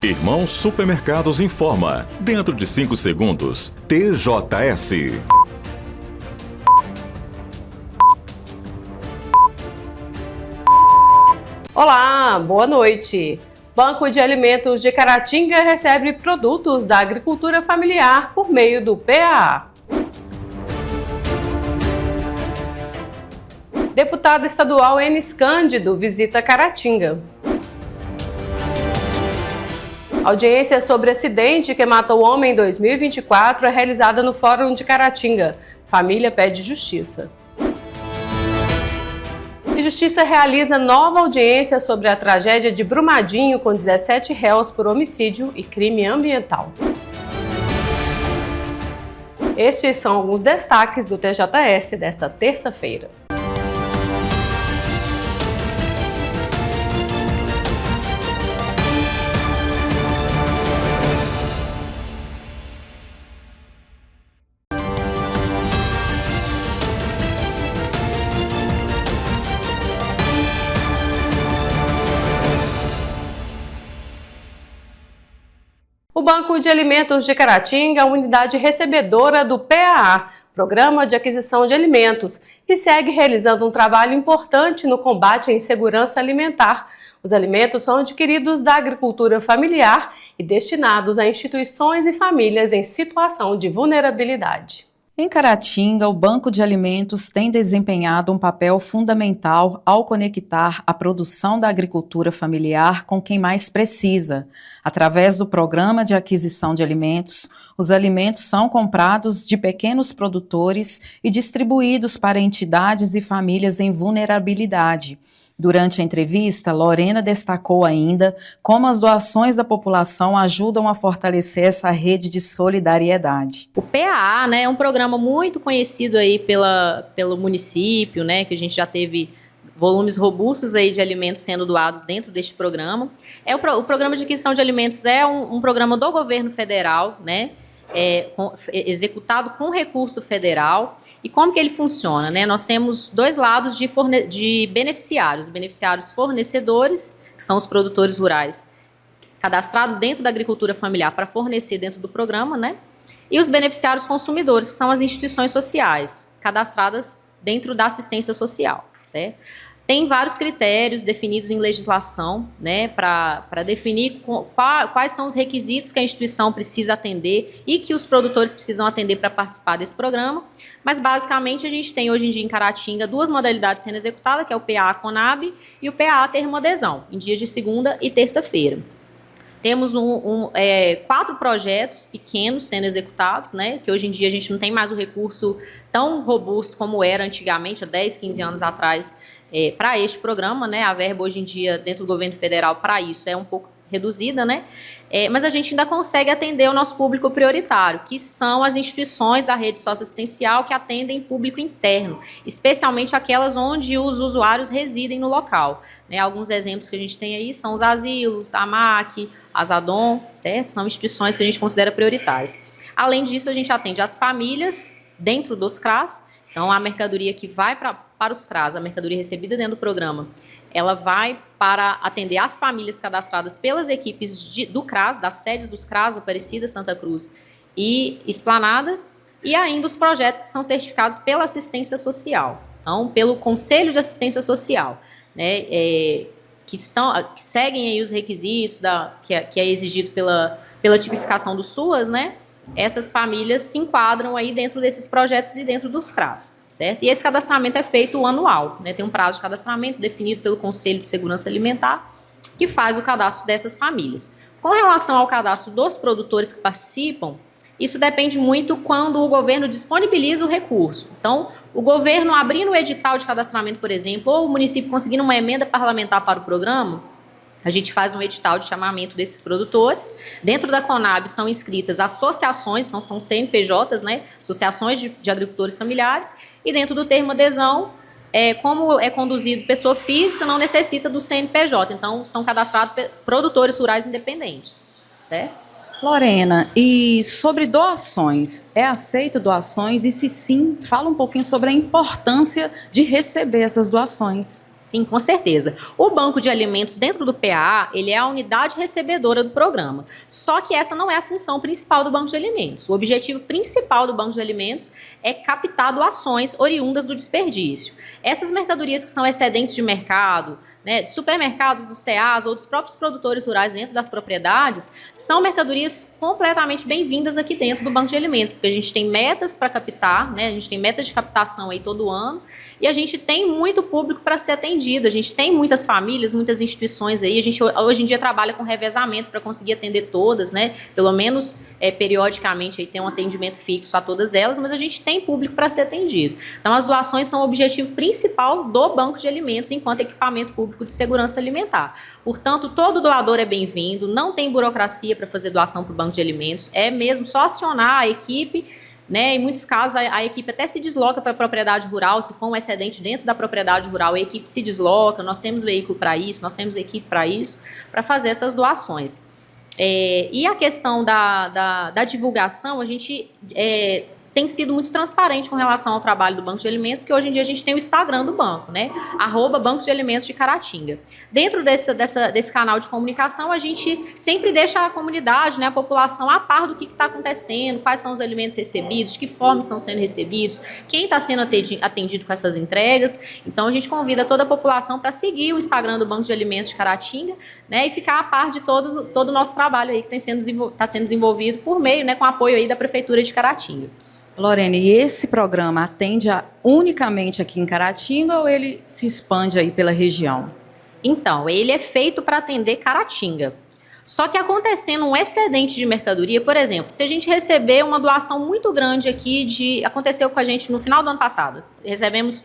Irmão Supermercados informa. Dentro de 5 segundos. TJS. Olá, boa noite. Banco de Alimentos de Caratinga recebe produtos da agricultura familiar por meio do PAA. Deputado estadual Enes Cândido visita Caratinga. Audiência sobre acidente que matou homem em 2024 é realizada no Fórum de Caratinga. Família pede justiça. E Justiça realiza nova audiência sobre a tragédia de Brumadinho com 17 réus por homicídio e crime ambiental. Estes são alguns destaques do TJS desta terça-feira. O Banco de Alimentos de Caratinga é a unidade recebedora do PAA, Programa de Aquisição de Alimentos, e segue realizando um trabalho importante no combate à insegurança alimentar. Os alimentos são adquiridos da agricultura familiar e destinados a instituições e famílias em situação de vulnerabilidade. Em Caratinga, o Banco de Alimentos tem desempenhado um papel fundamental ao conectar a produção da agricultura familiar com quem mais precisa. Através do Programa de Aquisição de Alimentos, os alimentos são comprados de pequenos produtores e distribuídos para entidades e famílias em vulnerabilidade. Durante a entrevista, Lorena destacou ainda como as doações da população ajudam a fortalecer essa rede de solidariedade. O PAA, né, é um programa muito conhecido aí pelo município, né, que a gente já teve volumes robustos aí de alimentos sendo doados dentro deste programa. O Programa de Aquisição de Alimentos é um programa do governo federal, né, executado com recurso federal. E como que ele funciona, né? Nós temos dois lados de beneficiários. Beneficiários fornecedores, que são os produtores rurais cadastrados dentro da agricultura familiar para fornecer dentro do programa, né? E os beneficiários consumidores, que são as instituições sociais cadastradas dentro da assistência social, certo? Tem vários critérios definidos em legislação, né, para definir quais são os requisitos que a instituição precisa atender e que os produtores precisam atender para participar desse programa. Mas, basicamente, a gente tem hoje em dia em Caratinga duas modalidades sendo executadas, que é o PAA Conab e o PAA Termoadesão, em dias de segunda e terça-feira. Temos 4 projetos pequenos sendo executados, né, que hoje em dia a gente não tem mais o recurso tão robusto como era antigamente, há 10, 15 anos atrás, para este programa, né? A verba hoje em dia dentro do governo federal para isso é um pouco reduzida, né? Mas a gente ainda consegue atender o nosso público prioritário, que são as instituições da rede socioassistencial que atendem público interno, especialmente aquelas onde os usuários residem no local, né? Alguns exemplos que a gente tem aí são os asilos, a AMAC, a Zadom, certo? São instituições que a gente considera prioritárias. Além disso, a gente atende as famílias dentro dos CRAS. Então, a mercadoria que vai para os CRAS, a mercadoria recebida dentro do programa, ela vai para atender as famílias cadastradas pelas equipes do CRAS, das sedes dos CRAS, Aparecida, Santa Cruz e Esplanada, e ainda os projetos que são certificados pela assistência social, então, pelo Conselho de Assistência Social, né, que seguem aí os requisitos que é exigido pela tipificação do SUAS, né? Essas famílias se enquadram aí dentro desses projetos e dentro dos CRAS, certo? E esse cadastramento é feito anual, né? Tem um prazo de cadastramento definido pelo Conselho de Segurança Alimentar, que faz o cadastro dessas famílias. Com relação ao cadastro dos produtores que participam, isso depende muito quando o governo disponibiliza o recurso. Então, o governo abrindo o edital de cadastramento, por exemplo, ou o município conseguindo uma emenda parlamentar para o programa, a gente faz um edital de chamamento desses produtores. Dentro da Conab são inscritas associações, não são CNPJs, né? Associações de agricultores familiares. E dentro do termo adesão, como é conduzido pessoa física, não necessita do CNPJ. Então, são cadastrados produtores rurais independentes, certo? Lorena, e sobre doações, é aceito doações? E se sim, fala um pouquinho sobre a importância de receber essas doações. Sim, com certeza. O banco de alimentos dentro do PAA, ele é a unidade recebedora do programa. Só que essa não é a função principal do banco de alimentos. O objetivo principal do banco de alimentos é captar doações oriundas do desperdício. Essas mercadorias que são excedentes de mercado, né, de supermercados, do CEAS ou dos próprios produtores rurais dentro das propriedades, são mercadorias completamente bem-vindas aqui dentro do banco de alimentos, porque a gente tem metas para captar, né, a gente tem metas de captação aí todo ano, e a gente tem muito público para ser atendido, a gente tem muitas famílias, muitas instituições aí, a gente hoje em dia trabalha com revezamento para conseguir atender todas, né, pelo menos periodicamente aí tem um atendimento fixo a todas elas, mas a gente tem público para ser atendido. Então as doações são o objetivo principal do banco de alimentos enquanto equipamento público de segurança alimentar. Portanto, todo doador é bem-vindo, não tem burocracia para fazer doação para o banco de alimentos, é mesmo só acionar a equipe, né? Em muitos casos a equipe até se desloca para a propriedade rural, se for um excedente dentro da propriedade rural, a equipe se desloca, nós temos veículo para isso, nós temos equipe para isso, para fazer essas doações. E a questão da divulgação, a gente tem sido muito transparente com relação ao trabalho do Banco de Alimentos, porque hoje em dia a gente tem o Instagram do banco, né? @Banco de Alimentos de Caratinga. Dentro desse canal de comunicação, a gente sempre deixa a comunidade, né, a população a par do que está acontecendo, quais são os alimentos recebidos, de que forma estão sendo recebidos, quem está sendo atendido com essas entregas. Então a gente convida toda a população para seguir o Instagram do Banco de Alimentos de Caratinga, né, e ficar a par de todo o nosso trabalho aí que está sendo desenvolvido por meio, né, com apoio aí da Prefeitura de Caratinga. Lorene, e esse programa atende unicamente aqui em Caratinga ou ele se expande aí pela região? Então, ele é feito para atender Caratinga. Só que acontecendo um excedente de mercadoria, por exemplo, se a gente receber uma doação muito grande aqui, aconteceu com a gente no final do ano passado, recebemos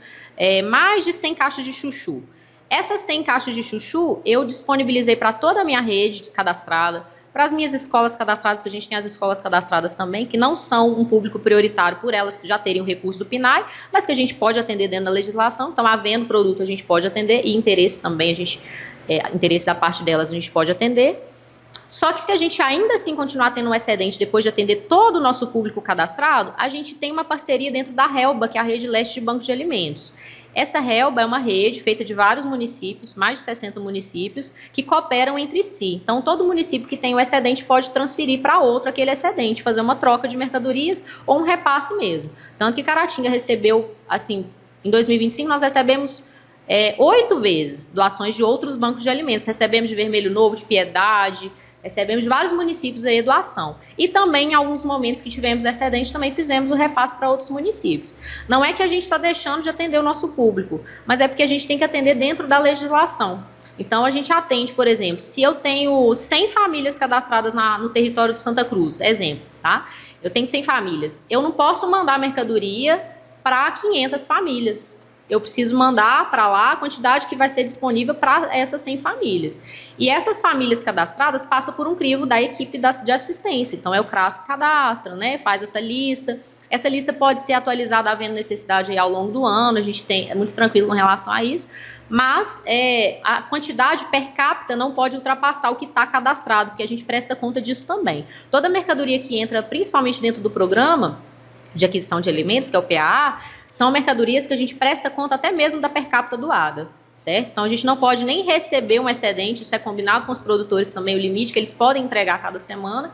mais de 100 caixas de chuchu. Essas 100 caixas de chuchu eu disponibilizei para toda a minha rede cadastrada, para as minhas escolas cadastradas, porque a gente tem as escolas cadastradas também, que não são um público prioritário por elas já terem o recurso do PNAE, mas que a gente pode atender dentro da legislação. Então, havendo produto, a gente pode atender, e interesse também, interesse da parte delas, a gente pode atender. Só que se a gente ainda assim continuar tendo um excedente depois de atender todo o nosso público cadastrado, a gente tem uma parceria dentro da HELBA, que é a Rede Leste de Banco de Alimentos. Essa HELBA é uma rede feita de vários municípios, mais de 60 municípios, que cooperam entre si. Então, todo município que tem um excedente pode transferir para outro aquele excedente, fazer uma troca de mercadorias ou um repasse mesmo. Tanto que Caratinga recebeu, assim, em 2025 nós recebemos 8 vezes doações de outros bancos de alimentos. Recebemos de Vermelho Novo, de Piedade, recebemos de vários municípios aí a doação. E também, em alguns momentos que tivemos excedente, também fizemos o repasse para outros municípios. Não é que a gente está deixando de atender o nosso público, mas é porque a gente tem que atender dentro da legislação. Então, a gente atende, por exemplo, se eu tenho 100 famílias cadastradas no território de Santa Cruz, exemplo, tá? Eu tenho 100 famílias. Eu não posso mandar mercadoria para 500 famílias. Eu preciso mandar para lá a quantidade que vai ser disponível para essas 100 famílias. E essas famílias cadastradas passam por um crivo da equipe de assistência. Então, é o CRAS que cadastra, né? Faz essa lista. Essa lista pode ser atualizada havendo necessidade aí ao longo do ano. A gente é muito tranquilo com relação a isso. Mas a quantidade per capita não pode ultrapassar o que está cadastrado, porque a gente presta conta disso também. Toda mercadoria que entra, principalmente dentro do programa de aquisição de alimentos, que é o PAA, são mercadorias que a gente presta conta até mesmo da per capita doada, certo? Então, a gente não pode nem receber um excedente, isso é combinado com os produtores também, o limite que eles podem entregar a cada semana,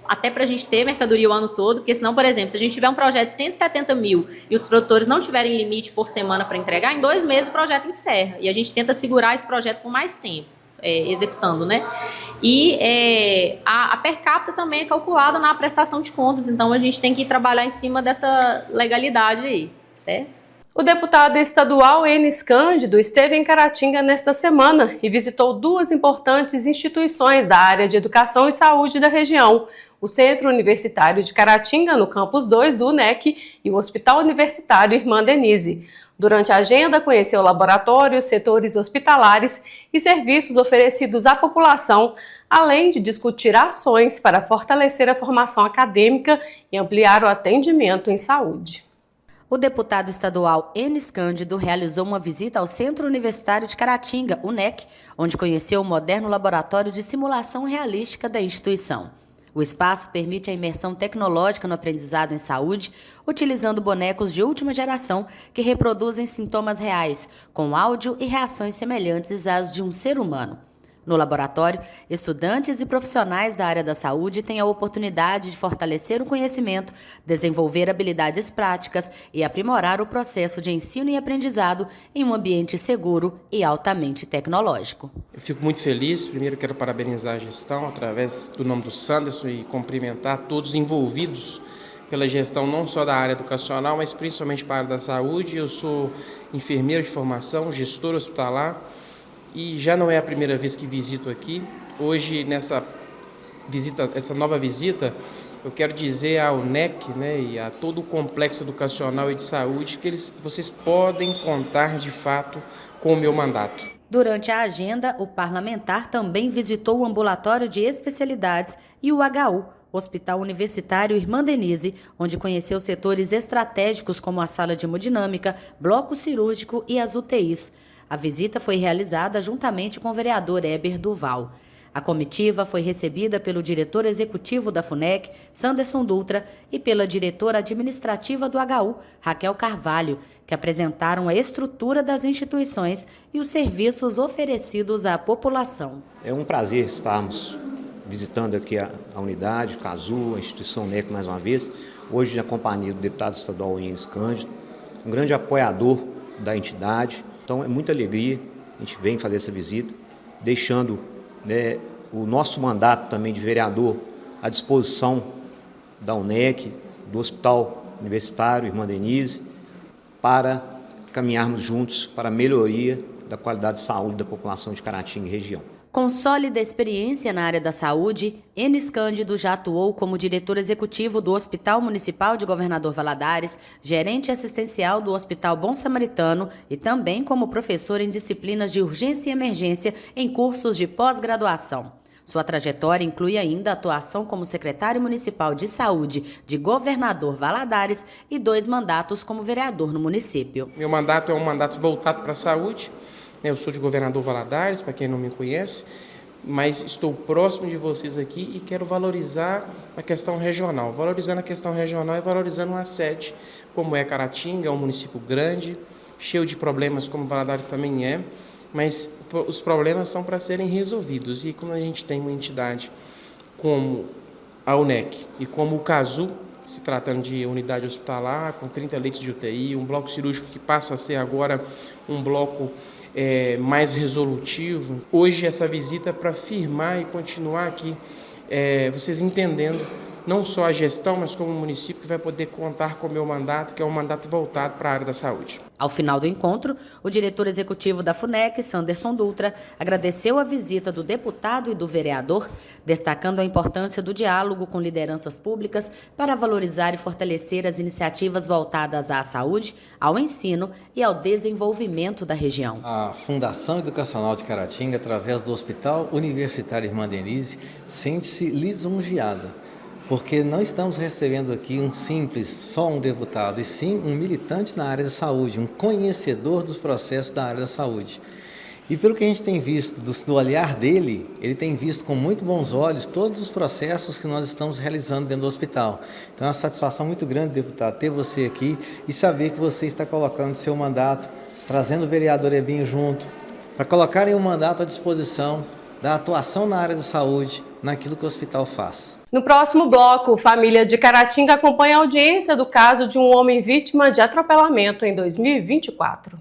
até para a gente ter mercadoria o ano todo, porque senão, por exemplo, se a gente tiver um projeto de 170 mil e os produtores não tiverem limite por semana para entregar, em 2 meses o projeto encerra, e a gente tenta segurar esse projeto por mais tempo. Executando, né? E a per capita também é calculada na prestação de contas, então a gente tem que trabalhar em cima dessa legalidade aí, certo? O deputado estadual Enis Cândido esteve em Caratinga nesta semana e visitou 2 importantes instituições da área de educação e saúde da região, o Centro Universitário de Caratinga, no Campus 2 do UNEC, e o Hospital Universitário Irmã Denise. Durante a agenda, conheceu laboratórios, setores hospitalares e serviços oferecidos à população, além de discutir ações para fortalecer a formação acadêmica e ampliar o atendimento em saúde. O deputado estadual Enis Cândido realizou uma visita ao Centro Universitário de Caratinga, UNEC, onde conheceu o moderno laboratório de simulação realística da instituição. O espaço permite a imersão tecnológica no aprendizado em saúde, utilizando bonecos de última geração que reproduzem sintomas reais, com áudio e reações semelhantes às de um ser humano. No laboratório, estudantes e profissionais da área da saúde têm a oportunidade de fortalecer o conhecimento, desenvolver habilidades práticas e aprimorar o processo de ensino e aprendizado em um ambiente seguro e altamente tecnológico. Eu fico muito feliz. Primeiro quero parabenizar a gestão através do nome do Sanderson e cumprimentar todos os envolvidos pela gestão não só da área educacional, mas principalmente para a área da saúde. Eu sou enfermeiro de formação, gestor hospitalar, e já não é a primeira vez que visito aqui. Hoje, nessa visita, essa nova visita, eu quero dizer ao NEC, e a todo o complexo educacional e de saúde que vocês podem contar de fato com o meu mandato. Durante a agenda, o parlamentar também visitou o ambulatório de especialidades e o HU, Hospital Universitário Irmã Denise, onde conheceu setores estratégicos como a sala de hemodinâmica, bloco cirúrgico e as UTIs. A visita foi realizada juntamente com o vereador Heber Duval. A comitiva foi recebida pelo diretor executivo da FUNEC, Sanderson Dutra, e pela diretora administrativa do HU, Raquel Carvalho, que apresentaram a estrutura das instituições e os serviços oferecidos à população. É um prazer estarmos visitando aqui a unidade, o CASU, a instituição NEC mais uma vez, hoje na companhia do deputado estadual Enes Cândido, um grande apoiador da entidade. Então é muita alegria, a gente vem fazer essa visita, deixando o nosso mandato também de vereador à disposição da UNEC, do Hospital Universitário Irmã Denise, para caminharmos juntos para a melhoria da qualidade de saúde da população de Caratinga e região. Com sólida experiência na área da saúde, Enes Cândido já atuou como diretor executivo do Hospital Municipal de Governador Valadares, gerente assistencial do Hospital Bom Samaritano e também como professor em disciplinas de urgência e emergência em cursos de pós-graduação. Sua trajetória inclui ainda a atuação como secretário municipal de saúde de Governador Valadares e 2 mandatos como vereador no município. Meu mandato é um mandato voltado para a saúde. Eu sou de Governador Valadares, para quem não me conhece, mas estou próximo de vocês aqui e quero valorizar a questão regional. Valorizando a questão regional e valorizando uma sede, como é Caratinga, é um município grande, cheio de problemas, como Valadares também é, mas os problemas são para serem resolvidos. E quando a gente tem uma entidade como a UNEC e como o CASU, se tratando de unidade hospitalar, com 30 leitos de UTI, um bloco cirúrgico que passa a ser agora um bloco mais resolutivo. Hoje essa visita é para firmar e continuar aqui, vocês entendendo não só a gestão, mas como o município que vai poder contar com o meu mandato, que é um mandato voltado para a área da saúde. Ao final do encontro, o diretor executivo da FUNEC, Sanderson Dutra, agradeceu a visita do deputado e do vereador, destacando a importância do diálogo com lideranças públicas para valorizar e fortalecer as iniciativas voltadas à saúde, ao ensino e ao desenvolvimento da região. A Fundação Educacional de Caratinga, através do Hospital Universitário Irmã Denise, sente-se lisonjeada, porque não estamos recebendo aqui só um deputado, e sim um militante na área da saúde, um conhecedor dos processos da área da saúde. E pelo que a gente tem visto do olhar dele, ele tem visto com muito bons olhos todos os processos que nós estamos realizando dentro do hospital. Então é uma satisfação muito grande, deputado, ter você aqui e saber que você está colocando seu mandato, trazendo o vereador Ebinho junto, para colocarem o mandato à disposição da atuação na área da saúde, naquilo que o hospital faz. No próximo bloco, família de Caratinga acompanha a audiência do caso de um homem vítima de atropelamento em 2024.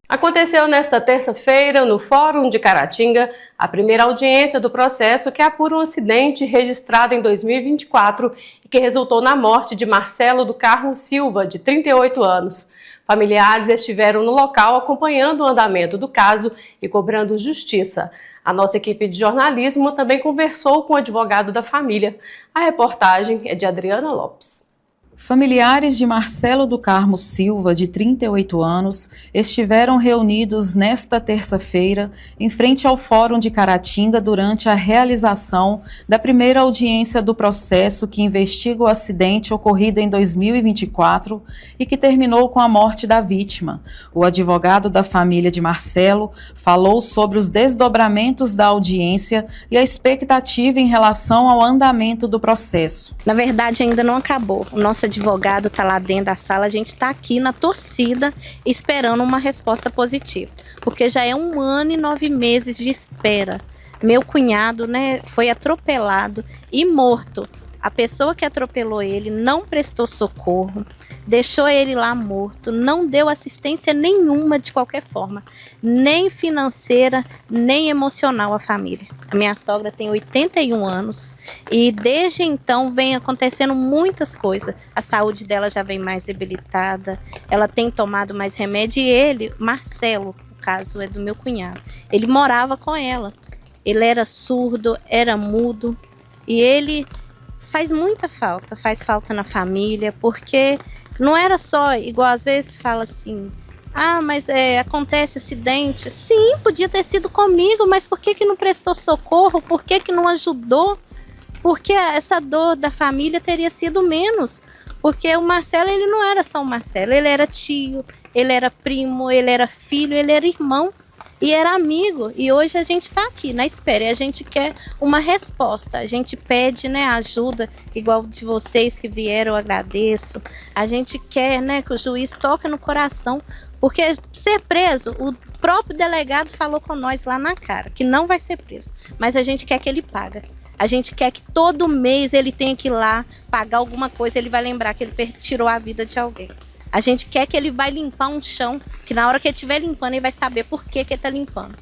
Aconteceu nesta terça-feira, no Fórum de Caratinga, a primeira audiência do processo que apura um acidente registrado em 2024 e que resultou na morte de Marcelo do Carmo Silva, de 38 anos. Familiares estiveram no local acompanhando o andamento do caso e cobrando justiça. A nossa equipe de jornalismo também conversou com o advogado da família. A reportagem é de Adriana Lopes. Familiares de Marcelo do Carmo Silva, de 38 anos, estiveram reunidos nesta terça-feira em frente ao Fórum de Caratinga durante a realização da primeira audiência do processo que investiga o acidente ocorrido em 2024 e que terminou com a morte da vítima. O advogado da família de Marcelo falou sobre os desdobramentos da audiência e a expectativa em relação ao andamento do processo. Na verdade, ainda não acabou. O nosso advogado está lá dentro da sala, a gente está aqui na torcida esperando uma resposta positiva, porque já é 1 ano e 9 meses de espera. Meu cunhado, foi atropelado e morto. A pessoa que atropelou ele não prestou socorro, deixou ele lá morto, não deu assistência nenhuma de qualquer forma, nem financeira, nem emocional à família. A minha sogra tem 81 anos e desde então vem acontecendo muitas coisas. A saúde dela já vem mais debilitada, ela tem tomado mais remédio e ele, Marcelo, o caso é do meu cunhado, ele morava com ela. Ele era surdo, era mudo e ele faz muita falta, faz falta na família, porque não era só, igual às vezes fala assim, mas acontece acidente. Sim, podia ter sido comigo, mas por que não prestou socorro? Por que não ajudou? Porque essa dor da família teria sido menos, porque o Marcelo, ele não era só o Marcelo, ele era tio, ele era primo, ele era filho, ele era irmão. E era amigo, e hoje a gente está aqui na espera, e a gente quer uma resposta, a gente pede ajuda, igual de vocês que vieram, eu agradeço, a gente quer que o juiz toque no coração, porque ser preso, o próprio delegado falou com nós lá na cara, que não vai ser preso, mas a gente quer que ele pague. A gente quer que todo mês ele tenha que ir lá pagar alguma coisa, ele vai lembrar que ele tirou a vida de alguém. A gente quer que ele vai limpar um chão, que na hora que ele estiver limpando, ele vai saber por que ele está limpando.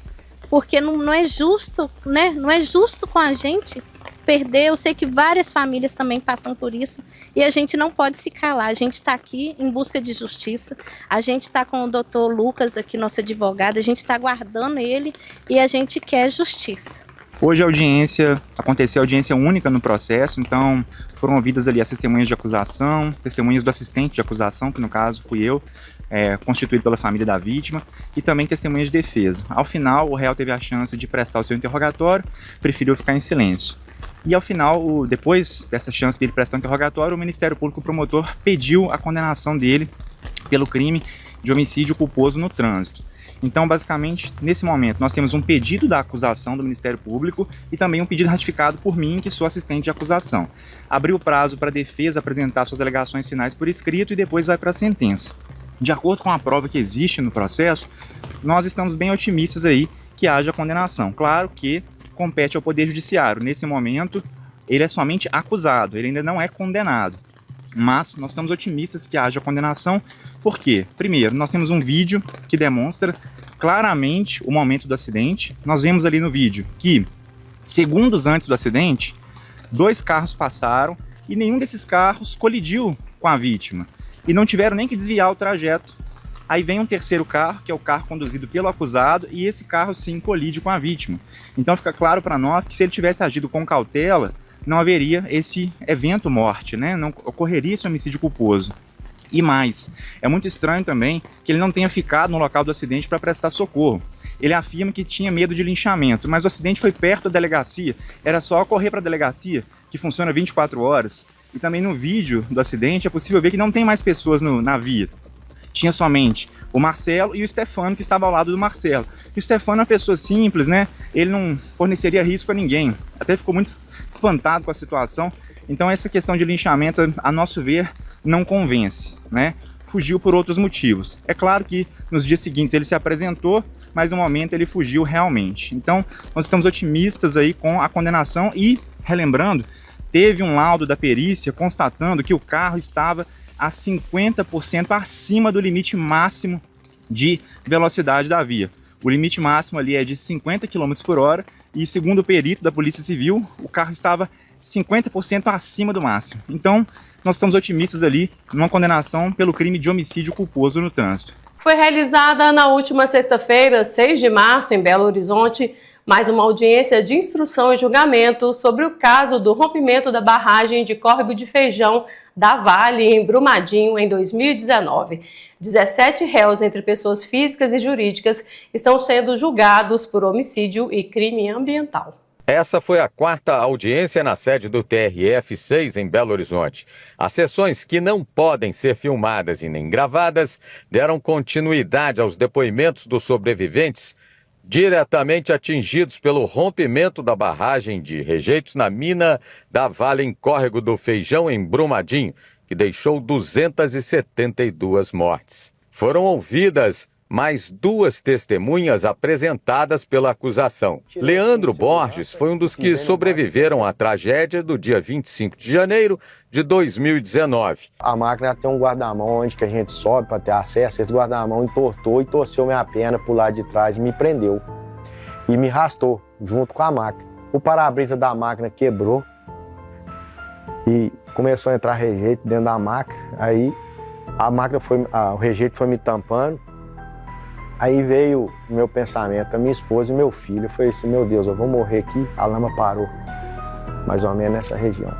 Porque não é justo, Não é justo com a gente perder. Eu sei que várias famílias também passam por isso e a gente não pode se calar. A gente está aqui em busca de justiça. A gente está com o doutor Lucas aqui, nosso advogado. A gente está aguardando ele e a gente quer justiça. Hoje aconteceu a audiência única no processo, então foram ouvidas ali as testemunhas de acusação, testemunhas do assistente de acusação, que no caso fui eu, constituído pela família da vítima, e também testemunhas de defesa. Ao final, o réu teve a chance de prestar o seu interrogatório, preferiu ficar em silêncio. E ao final, depois dessa chance dele prestar o interrogatório, o Ministério Público Promotor pediu a condenação dele pelo crime de homicídio culposo no trânsito. Então, basicamente, nesse momento, nós temos um pedido da acusação do Ministério Público e também um pedido ratificado por mim, que sou assistente de acusação. Abriu o prazo para a defesa apresentar suas alegações finais por escrito e depois vai para a sentença. De acordo com a prova que existe no processo, nós estamos bem otimistas aí que haja condenação. Claro que compete ao Poder Judiciário. Nesse momento, ele é somente acusado, ele ainda não é condenado. Mas nós estamos otimistas que haja condenação, porque, primeiro, nós temos um vídeo que demonstra claramente o momento do acidente. Nós vemos ali no vídeo que, segundos antes do acidente, 2 carros passaram e nenhum desses carros colidiu com a vítima. E não tiveram nem que desviar o trajeto. Aí vem um terceiro carro, que é o carro conduzido pelo acusado, e esse carro sim colide com a vítima. Então fica claro para nós que se ele tivesse agido com cautela, não haveria esse evento morte, não ocorreria esse homicídio culposo. E mais, é muito estranho também que ele não tenha ficado no local do acidente para prestar socorro. Ele afirma que tinha medo de linchamento, mas o acidente foi perto da delegacia, era só correr para a delegacia, que funciona 24 horas. E também no vídeo do acidente é possível ver que não tem mais pessoas na via. Tinha somente o Marcelo e o Stefano, que estava ao lado do Marcelo. E o Stefano é uma pessoa simples, Ele não forneceria risco a ninguém. Até ficou muito espantado com a situação. Então essa questão de linchamento, a nosso ver, não convence, Fugiu por outros motivos. É claro que nos dias seguintes ele se apresentou, mas no momento ele fugiu realmente. Então nós estamos otimistas aí com a condenação e, relembrando, teve um laudo da perícia constatando que o carro estava a 50% acima do limite máximo de velocidade da via. O limite máximo ali é de 50 km por hora e, segundo o perito da Polícia Civil, o carro estava 50% acima do máximo. Então, nós estamos otimistas ali numa condenação pelo crime de homicídio culposo no trânsito. Foi realizada na última sexta-feira, 6 de março, em Belo Horizonte, mais uma audiência de instrução e julgamento sobre o caso do rompimento da barragem de Córrego de Feijão, da Vale, em Brumadinho, em 2019. 17 réus entre pessoas físicas e jurídicas estão sendo julgados por homicídio e crime ambiental. Essa foi a 4ª audiência na sede do TRF-6 em Belo Horizonte. As sessões, que não podem ser filmadas e nem gravadas, deram continuidade aos depoimentos dos sobreviventes diretamente atingidos pelo rompimento da barragem de rejeitos na mina da Vale em Córrego do Feijão, em Brumadinho, que deixou 272 mortes. Foram ouvidas mais 2 testemunhas apresentadas pela acusação. Leandro Borges foi um dos que sobreviveram à tragédia do dia 25 de janeiro de 2019. A máquina tem um guarda-mão onde que a gente sobe para ter acesso. Esse guarda-mão entortou e torceu minha perna pro lado de trás e me prendeu. E me arrastou junto com a máquina. O para-brisa da máquina quebrou e começou a entrar rejeito dentro da máquina. Aí o rejeito foi me tampando. Aí veio o meu pensamento, a minha esposa e meu filho. Eu falei assim, meu Deus, eu vou morrer aqui. A lama parou, mais ou menos nessa região.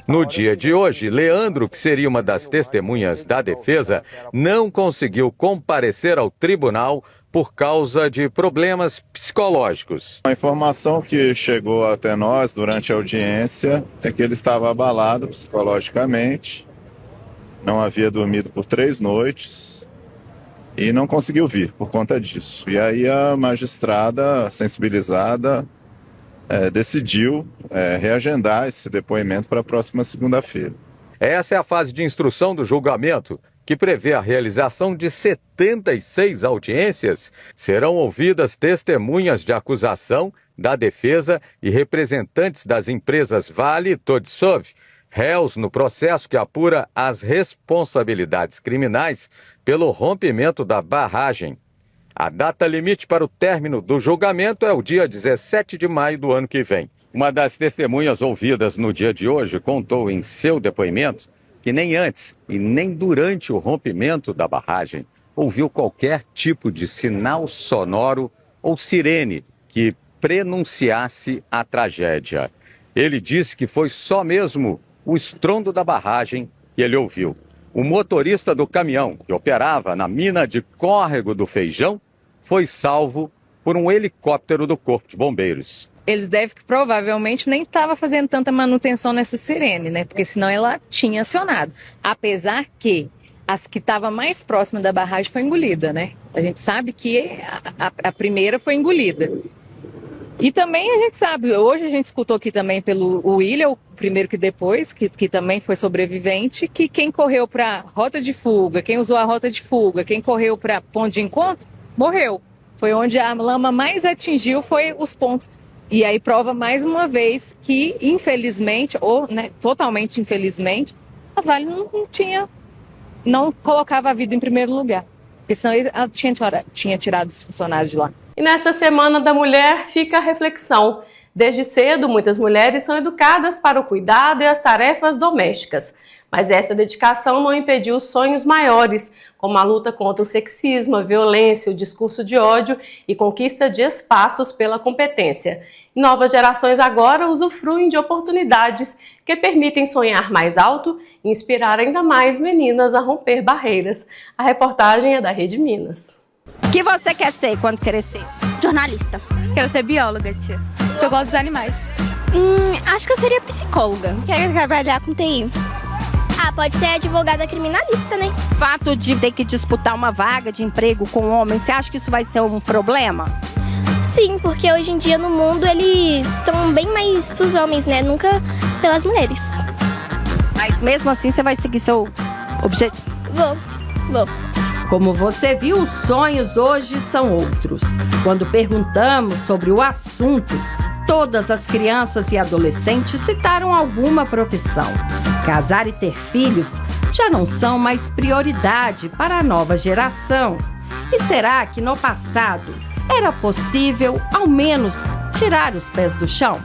No dia de hoje, Leandro, que seria uma das testemunhas da defesa, não conseguiu comparecer ao tribunal por causa de problemas psicológicos. A informação que chegou até nós durante a audiência é que ele estava abalado psicologicamente, não havia dormido por 3 noites e não conseguiu vir por conta disso. E aí a magistrada, sensibilizada, decidiu reagendar esse depoimento para a próxima segunda-feira. Essa é a fase de instrução do julgamento, que prevê a realização de 76 audiências. Serão ouvidas testemunhas de acusação, da defesa e representantes das empresas Vale e Todsov, réus no processo que apura as responsabilidades criminais pelo rompimento da barragem. A data limite para o término do julgamento é o dia 17 de maio do ano que vem. Uma das testemunhas ouvidas no dia de hoje contou em seu depoimento que nem antes e nem durante o rompimento da barragem ouviu qualquer tipo de sinal sonoro ou sirene que prenunciasse a tragédia. Ele disse que foi só mesmo o estrondo da barragem que ele ouviu. O motorista do caminhão, que operava na mina de Córrego do Feijão, foi salvo por um helicóptero do Corpo de Bombeiros. Eles devem que provavelmente nem estava fazendo tanta manutenção nessa sirene, né? Porque senão ela tinha acionado. Apesar que as que estavam mais próximas da barragem foi engolida, né? A gente sabe que a primeira foi engolida. E também a gente sabe, hoje a gente escutou aqui também pelo William, o primeiro que depois, que também foi sobrevivente, que quem correu para rota de fuga, quem usou a rota de fuga, quem correu para ponto de encontro, morreu. Foi onde a lama mais atingiu, foi os pontos. E aí prova mais uma vez que, infelizmente, ou totalmente infelizmente, a Vale não colocava a vida em primeiro lugar. Porque senão ela tinha tirado os funcionários de lá. E nesta Semana da Mulher fica a reflexão. Desde cedo, muitas mulheres são educadas para o cuidado e as tarefas domésticas. Mas essa dedicação não impediu sonhos maiores, como a luta contra o sexismo, a violência, o discurso de ódio e conquista de espaços pela competência. E novas gerações agora usufruem de oportunidades que permitem sonhar mais alto e inspirar ainda mais meninas a romper barreiras. A reportagem é da Rede Minas. O que você quer ser quando crescer? Jornalista. Quero ser bióloga, tia. Porque eu gosto dos animais. Acho que eu seria psicóloga. Quero trabalhar com TI. Pode ser advogada criminalista, né? O fato de ter que disputar uma vaga de emprego com homens, você acha que isso vai ser um problema? Sim, porque hoje em dia no mundo eles estão bem mais pros homens, né? Nunca pelas mulheres. Mas mesmo assim você vai seguir seu objetivo? Vou. Como você viu, os sonhos hoje são outros. Quando perguntamos sobre o assunto, todas as crianças e adolescentes citaram alguma profissão. Casar e ter filhos já não são mais prioridade para a nova geração. E será que no passado era possível, ao menos, tirar os pés do chão?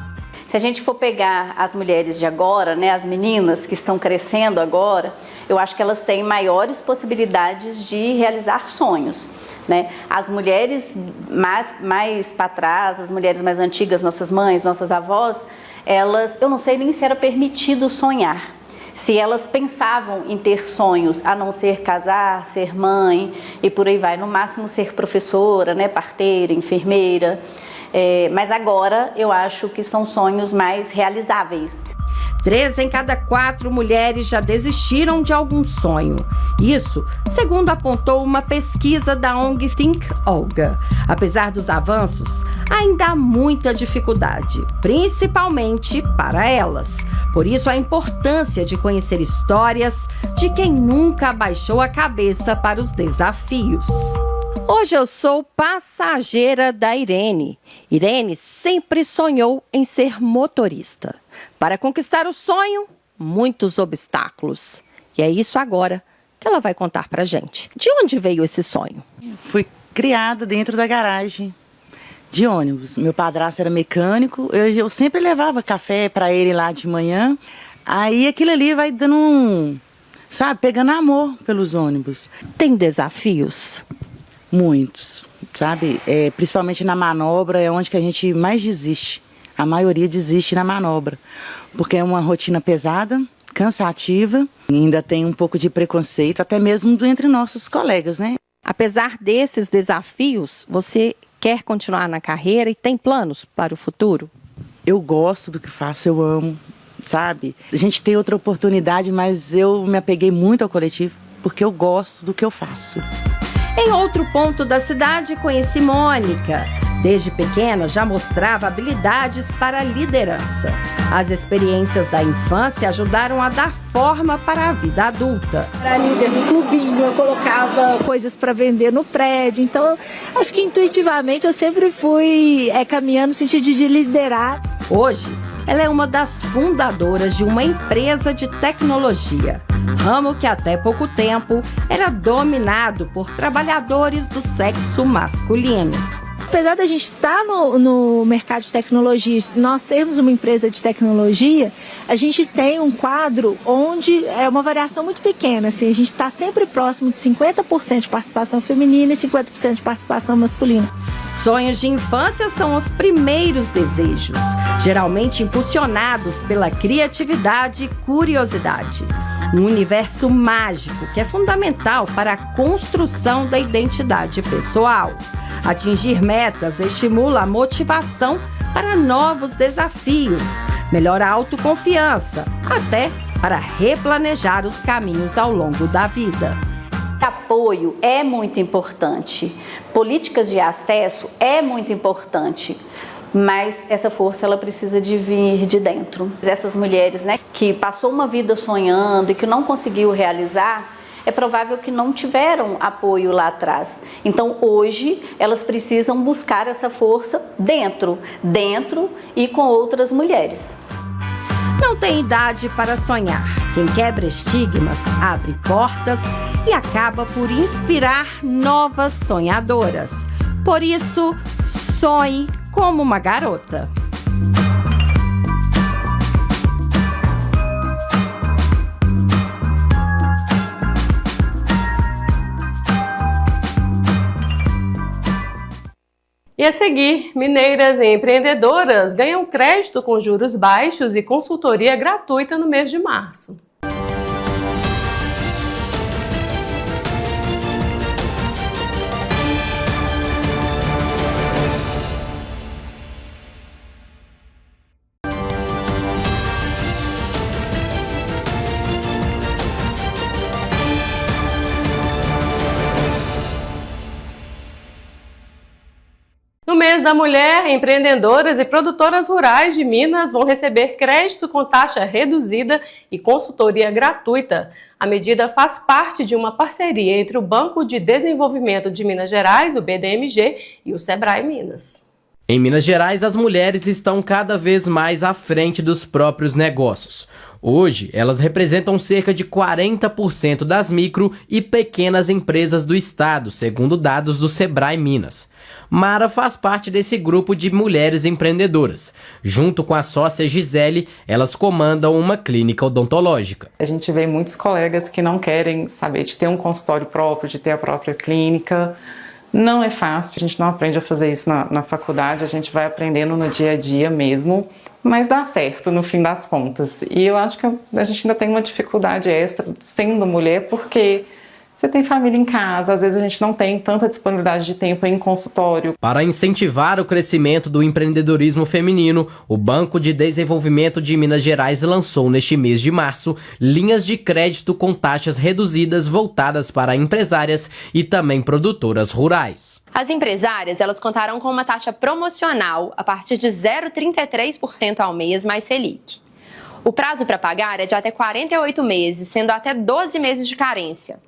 Se a gente for pegar as mulheres de agora, né, as meninas que estão crescendo agora, eu acho que elas têm maiores possibilidades de realizar sonhos, né? As mulheres mais para trás, as mulheres mais antigas, nossas mães, nossas avós, eu não sei nem se era permitido sonhar. se elas pensavam em ter sonhos, a não ser casar, ser mãe e por aí vai, no máximo ser professora, né, parteira, enfermeira. Mas agora eu acho que são sonhos mais realizáveis. 3 em cada 4 mulheres já desistiram de algum sonho. Isso, segundo apontou uma pesquisa da ONG Think Olga. Apesar dos avanços, ainda há muita dificuldade, principalmente para elas. Por isso, a importância de conhecer histórias de quem nunca abaixou a cabeça para os desafios. Hoje eu sou passageira da Irene. Irene sempre sonhou em ser motorista. Para conquistar o sonho, muitos obstáculos. E é isso agora que ela vai contar pra gente. De onde veio esse sonho? Fui criada dentro da garagem de ônibus. Meu padrasto era mecânico, eu sempre levava café para ele lá de manhã. Aí aquilo ali vai dando pegando amor pelos ônibus. Tem desafios? Muitos, principalmente na manobra é onde que a gente mais desiste. A maioria desiste na manobra, porque é uma rotina pesada, cansativa, e ainda tem um pouco de preconceito, até mesmo entre nossos colegas, né? Apesar desses desafios, você quer continuar na carreira e tem planos para o futuro? Eu gosto do que faço, eu amo, A gente tem outra oportunidade, mas eu me apeguei muito ao coletivo, porque eu gosto do que eu faço. Em outro ponto da cidade, conheci Mônica. Desde pequena, já mostrava habilidades para a liderança. As experiências da infância ajudaram a dar forma para a vida adulta. Era líder no clubinho, eu colocava coisas para vender no prédio. Então, acho que intuitivamente eu sempre fui caminhando no sentido de liderar. Hoje, ela é uma das fundadoras de uma empresa de tecnologia. Ramo que até pouco tempo era dominado por trabalhadores do sexo masculino. Apesar da gente estar no mercado de tecnologia, nós sermos uma empresa de tecnologia, a gente tem um quadro onde é uma variação muito pequena. Assim, a gente está sempre próximo de 50% de participação feminina e 50% de participação masculina. Sonhos de infância são os primeiros desejos, geralmente impulsionados pela criatividade e curiosidade. Um universo mágico que é fundamental para a construção da identidade pessoal. Atingir metas estimula a motivação para novos desafios, melhora a autoconfiança, até para replanejar os caminhos ao longo da vida. Apoio é muito importante, políticas de acesso é muito importante, mas essa força ela precisa de vir de dentro. Essas mulheres, que passou uma vida sonhando e que não conseguiu realizar, é provável que não tiveram apoio lá atrás. Então, hoje, elas precisam buscar essa força dentro e com outras mulheres. Não tem idade para sonhar. Quem quebra estigmas, abre portas e acaba por inspirar novas sonhadoras. Por isso, sonhe como uma garota. E a seguir, mineiras e empreendedoras ganham crédito com juros baixos e consultoria gratuita no mês de março. No mês da mulher, empreendedoras e produtoras rurais de Minas vão receber crédito com taxa reduzida e consultoria gratuita. A medida faz parte de uma parceria entre o Banco de Desenvolvimento de Minas Gerais, o BDMG, e o Sebrae Minas. Em Minas Gerais, as mulheres estão cada vez mais à frente dos próprios negócios. Hoje, elas representam cerca de 40% das micro e pequenas empresas do estado, segundo dados do Sebrae Minas. Mara faz parte desse grupo de mulheres empreendedoras. Junto com a sócia Gisele, elas comandam uma clínica odontológica. A gente vê muitos colegas que não querem saber de ter um consultório próprio, de ter a própria clínica. Não é fácil, a gente não aprende a fazer isso na faculdade, a gente vai aprendendo no dia a dia mesmo, mas dá certo no fim das contas. E eu acho que a gente ainda tem uma dificuldade extra sendo mulher, porque você tem família em casa, às vezes a gente não tem tanta disponibilidade de tempo em consultório. Para incentivar o crescimento do empreendedorismo feminino, o Banco de Desenvolvimento de Minas Gerais lançou neste mês de março linhas de crédito com taxas reduzidas voltadas para empresárias e também produtoras rurais. As empresárias, elas contarão com uma taxa promocional a partir de 0,33% ao mês mais Selic. O prazo para pagar é de até 48 meses, sendo até 12 meses de carência.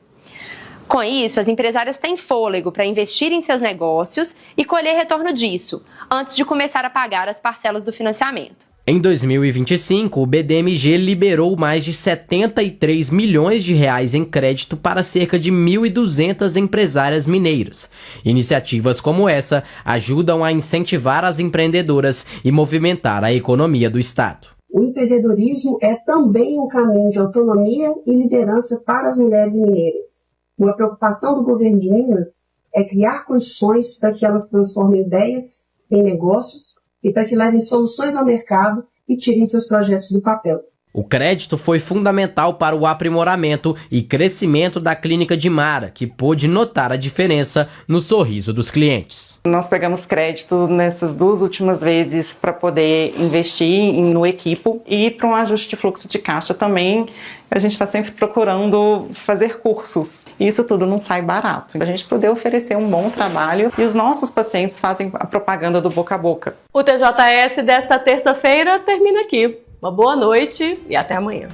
Com isso, as empresárias têm fôlego para investir em seus negócios e colher retorno disso, antes de começar a pagar as parcelas do financiamento. Em 2025, o BDMG liberou mais de 73 milhões de reais em crédito para cerca de 1.200 empresárias mineiras. Iniciativas como essa ajudam a incentivar as empreendedoras e movimentar a economia do estado. O empreendedorismo é também um caminho de autonomia e liderança para as mulheres mineiras. Uma preocupação do governo de Minas é criar condições para que elas transformem ideias em negócios e para que levem soluções ao mercado e tirem seus projetos do papel. O crédito foi fundamental para o aprimoramento e crescimento da clínica de Mara, que pôde notar a diferença no sorriso dos clientes. Nós pegamos crédito nessas 2 últimas vezes para poder investir no equipo e para um ajuste de fluxo de caixa também. A gente está sempre procurando fazer cursos. E isso tudo não sai barato. A gente poder oferecer um bom trabalho e os nossos pacientes fazem a propaganda do boca a boca. O TJS desta terça-feira termina aqui. Uma boa noite e até amanhã.